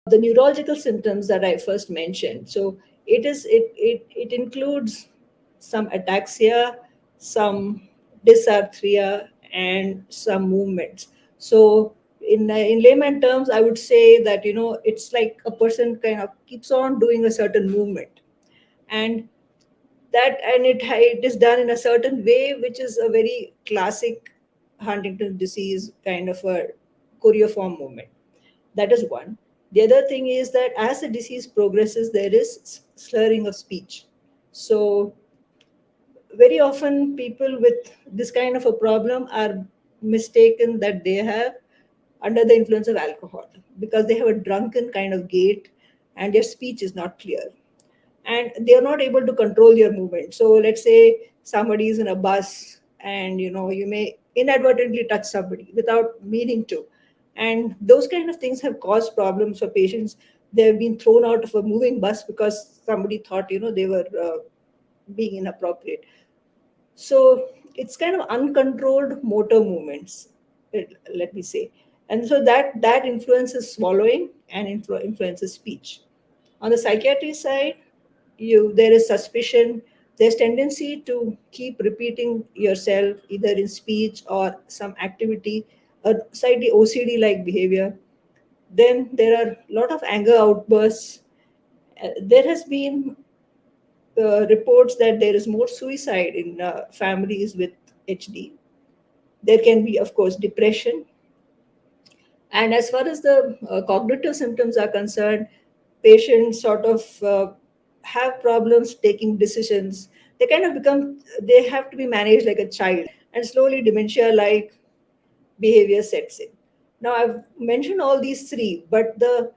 the neurological symptoms that I first mentioned. So it includes some ataxia, some dysarthria, and some movements. So in layman terms, I would say that it's like a person kind of keeps on doing a certain movement, and it is done in a certain way, which is a very classic Huntington disease kind of a choreoform movement. That is one. The other thing is that as the disease progresses, there is slurring of speech. So very often people with this kind of a problem are mistaken that they have under the influence of alcohol, because they have a drunken kind of gait and their speech is not clear and they are not able to control your movement. So let's say somebody is in a bus and you may inadvertently touch somebody without meaning to, and those kind of things have caused problems for patients. They have been thrown out of a moving bus because somebody thought they were being inappropriate. So it's kind of uncontrolled motor movements, let me say. And so that influences swallowing and influences speech. On the psychiatry side, there is suspicion, there's tendency to keep repeating yourself either in speech or some activity, a slightly OCD like behavior. Then there are a lot of anger outbursts. There has been reports that there is more suicide in families with HD. There can be, of course, depression. And as far as the cognitive symptoms are concerned, patients sort of have problems taking decisions. They kind of become, they have to be managed like a child, and slowly dementia like behavior sets in. Now, I've mentioned all these three, but the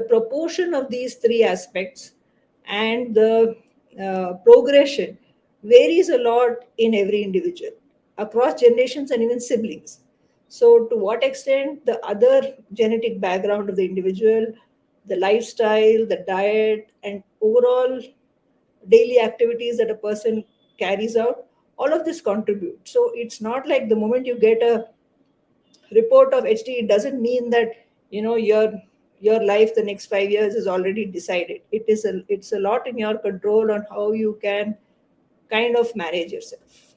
proportion of these three aspects and the progression varies a lot in every individual across generations and even siblings. So to what extent the other genetic background of the individual, the lifestyle, the diet, and overall daily activities that a person carries out, all of this contribute. So it's not like the moment you get a report of HD, it doesn't mean that your life the next 5 years is already decided. It's a lot in your control on how you can kind of manage yourself.